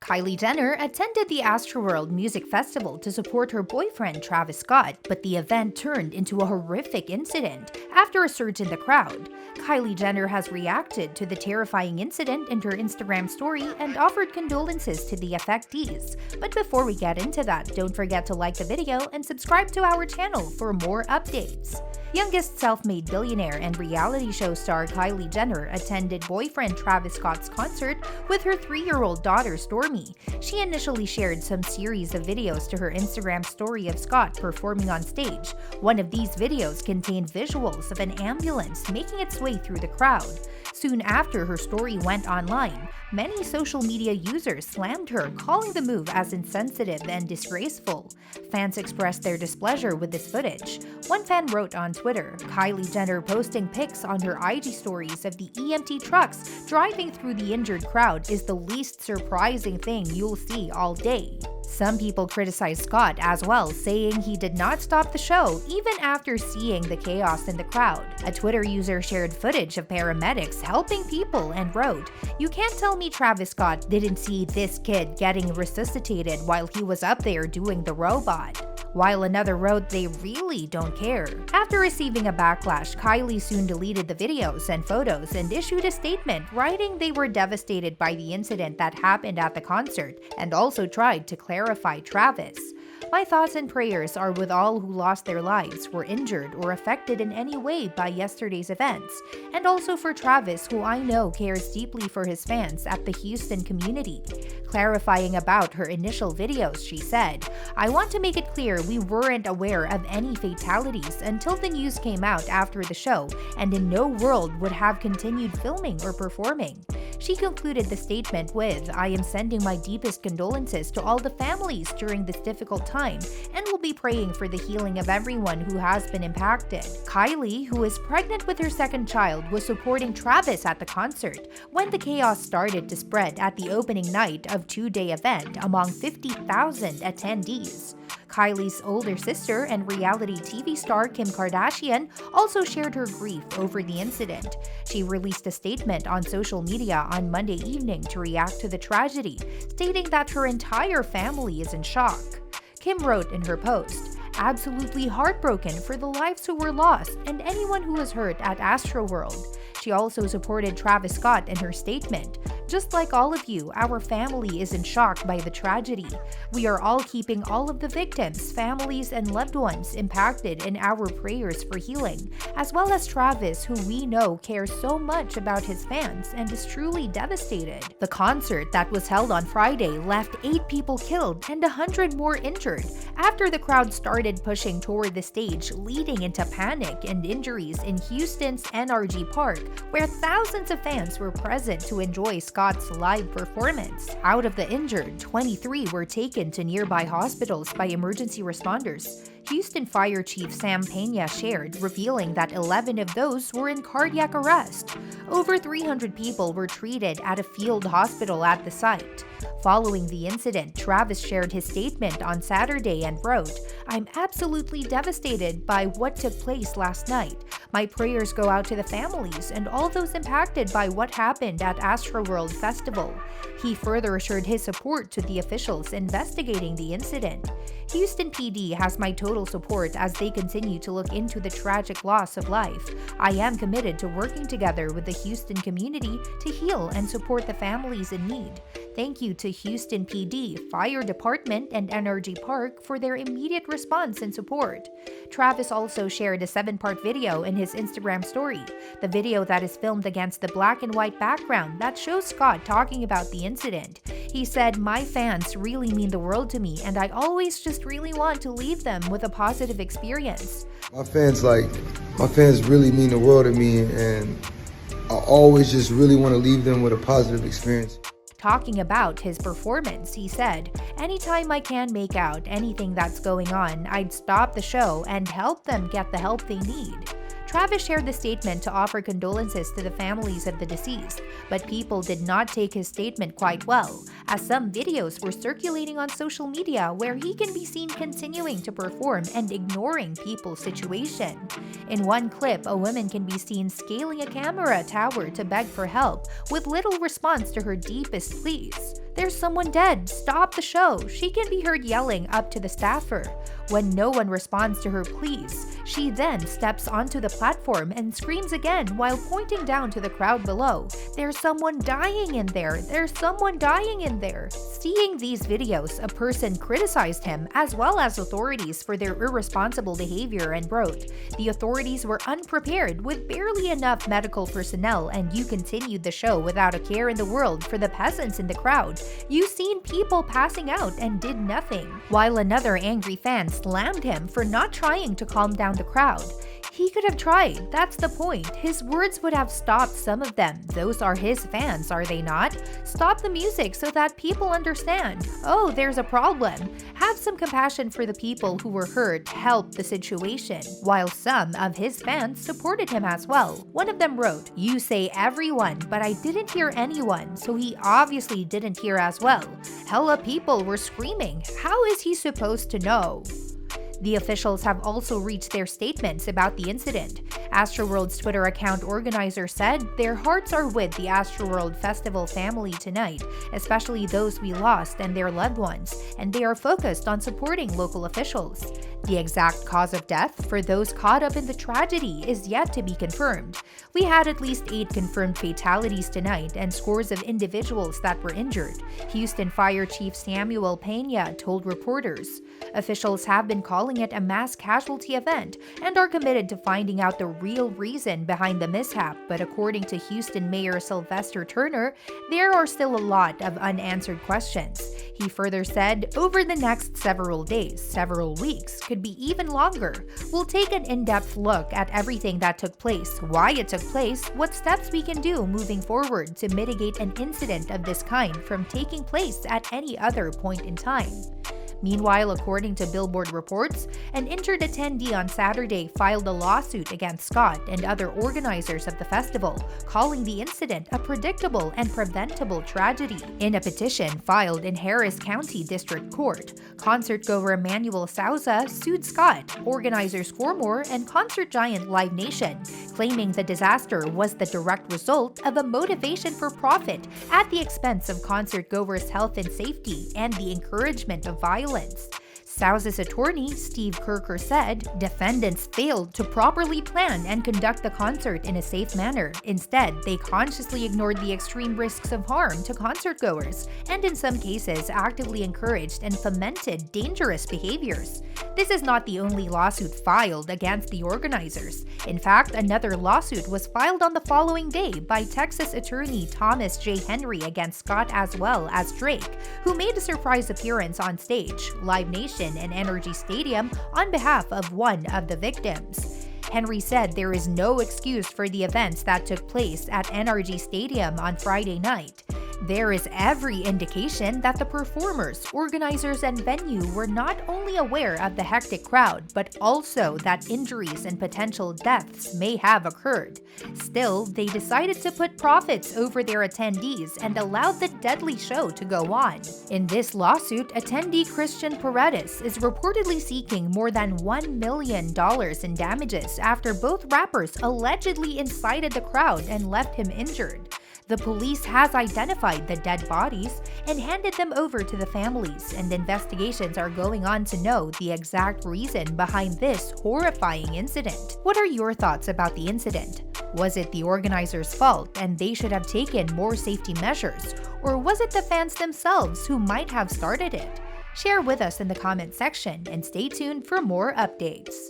Kylie Jenner attended the Astroworld Music Festival to support her boyfriend Travis Scott, but the event turned into a horrific incident after a surge in the crowd. Kylie Jenner has reacted to the terrifying incident in her Instagram story and offered condolences to the affectees. But before we get into that, don't forget to like the video and subscribe to our channel for more updates. Youngest self-made billionaire and reality show star Kylie Jenner attended boyfriend Travis Scott's concert with her 3-year-old daughter Stormy. She initially shared some series of videos to her Instagram story of Scott performing on stage. One of these videos contained visuals of an ambulance making its way through the crowd. Soon after her story went online, many social media users slammed her, calling the move as insensitive and disgraceful. Fans expressed their displeasure with this footage. One fan wrote on Twitter, "Kylie Jenner posting pics on her IG stories of the EMT trucks driving through the injured crowd is the least surprising thing you'll see all day." Some people criticized Scott as well, saying he did not stop the show even after seeing the chaos in the crowd. A Twitter user shared footage of paramedics helping people and wrote, "You can't tell me Travis Scott didn't see this kid getting resuscitated while he was up there doing the robot." While another wrote they really don't care. After receiving a backlash, Kylie soon deleted the videos and photos and issued a statement writing they were devastated by the incident that happened at the concert and also tried to clarify Travis. "My thoughts and prayers are with all who lost their lives, were injured, or affected in any way by yesterday's events, and also for Travis, who I know cares deeply for his fans at the Houston community." Clarifying about her initial videos, she said, "I want to make it clear we weren't aware of any fatalities until the news came out after the show, and in no world would have continued filming or performing." She concluded the statement with, "I am sending my deepest condolences to all the families during this difficult time and will be praying for the healing of everyone who has been impacted." Kylie, who is pregnant with her second child, was supporting Travis at the concert when the chaos started to spread at the opening night of two-day event among 50,000 attendees. Kylie's older sister and reality TV star Kim Kardashian also shared her grief over the incident. She released a statement on social media on Monday evening to react to the tragedy, stating that her entire family is in shock. Kim wrote in her post, "Absolutely heartbroken for the lives who were lost and anyone who was hurt at Astroworld." She also supported Travis Scott in her statement. "Just like all of you, our family is in shock by the tragedy. We are all keeping all of the victims, families, and loved ones impacted in our prayers for healing, as well as Travis, who we know cares so much about his fans and is truly devastated." The concert that was held on Friday left 8 people killed and 100 more injured after the crowd started pushing toward the stage, leading into panic and injuries in Houston's NRG Park, where thousands of fans were present to enjoy Scott's live performance. Out of the injured, 23 were taken to nearby hospitals by emergency responders. Houston Fire Chief Sam Pena shared, revealing that 11 of those were in cardiac arrest. Over 300 people were treated at a field hospital at the site. Following the incident, Travis shared his statement on Saturday and wrote, "I'm absolutely devastated by what took place last night. My prayers go out to the families and all those impacted by what happened at Astroworld Festival." He further assured his support to the officials investigating the incident. "Houston PD has my total support as they continue to look into the tragic loss of life. I am committed to working together with the Houston community to heal and support the families in need. Thank you to Houston PD, Fire Department, and NRG Park for their immediate response and support." Travis also shared a 7-part video in his Instagram story. The video that is filmed against the black and white background that shows Scott talking about the incident. He said, "My fans really mean the world to me, and I always just really want to leave them with a positive experience." My fans really mean the world to me, and I always just really want to leave them with a positive experience. Talking about his performance, he said, "Anytime I can make out anything that's going on, I'd stop the show and help them get the help they need." Travis shared the statement to offer condolences to the families of the deceased, but people did not take his statement quite well, as some videos were circulating on social media where he can be seen continuing to perform and ignoring people's situation. In one clip, a woman can be seen scaling a camera tower to beg for help, with little response to her deepest pleas. "There's someone dead, stop the show," she can be heard yelling up to the staffer. When no one responds to her pleas, she then steps onto the platform and screams again while pointing down to the crowd below, "There's someone dying in there! There's someone dying in there!" Seeing these videos, a person criticized him as well as authorities for their irresponsible behavior and wrote, "The authorities were unprepared with barely enough medical personnel, and you continued the show without a care in the world for the peasants in the crowd. You've seen people passing out and did nothing." While another angry fan slammed him for not trying to calm down the crowd. He could have tried, that's the point. His words would have stopped some of them. Those are his fans, are they not? Stop the music so that people understand. Oh, there's a problem. Have some compassion for the people who were hurt, help the situation. While some of his fans supported him as well. One of them wrote, "You say everyone, but I didn't hear anyone, so he obviously didn't hear as well. Hella people were screaming. How is he supposed to know?" The officials have also reached their statements about the incident. Astroworld's Twitter account organizer said their hearts are with the Astroworld Festival family tonight, especially those we lost and their loved ones, and they are focused on supporting local officials. The exact cause of death for those caught up in the tragedy is yet to be confirmed. We had at least 8 confirmed fatalities tonight and scores of individuals that were injured, Houston Fire Chief Samuel Pena told reporters. Officials have been calling it a mass casualty event and are committed to finding out the real reason behind the mishap, but according to Houston Mayor Sylvester Turner, there are still a lot of unanswered questions. He further said, "Over the next several days, several weeks, could be even longer, we'll take an in-depth look at everything that took place, why it took place, what steps we can do moving forward to mitigate an incident of this kind from taking place at any other point in time." Meanwhile, according to Billboard reports, an injured attendee on Saturday filed a lawsuit against Scott and other organizers of the festival, calling the incident a predictable and preventable tragedy. In a petition filed in Harris County District Court, concertgoer Emmanuel Souza sued Scott, organizer Scoremore, and concert giant Live Nation, claiming the disaster was the direct result of a motivation for profit at the expense of concertgoers' health and safety and the encouragement of violence. Sousa's attorney, Steve Kirker, said defendants failed to properly plan and conduct the concert in a safe manner. Instead, they consciously ignored the extreme risks of harm to concertgoers and in some cases actively encouraged and fomented dangerous behaviors. This is not the only lawsuit filed against the organizers. In fact, another lawsuit was filed on the following day by Texas attorney Thomas J. Henry against Scott as well as Drake, who made a surprise appearance on stage, Live Nation, and Energy Stadium on behalf of one of the victims. Henry said there is no excuse for the events that took place at NRG Stadium on Friday night. There is every indication that the performers, organizers, and venue were not only aware of the hectic crowd, but also that injuries and potential deaths may have occurred. Still, they decided to put profits over their attendees and allowed the deadly show to go on. In this lawsuit, attendee Christian Paredes is reportedly seeking more than $1 million in damages after both rappers allegedly incited the crowd and left him injured. The police has identified the dead bodies and handed them over to the families, and investigations are going on to know the exact reason behind this horrifying incident. What are your thoughts about the incident? Was it the organizers' fault and they should have taken more safety measures? Or was it the fans themselves who might have started it? Share with us in the comment section and stay tuned for more updates.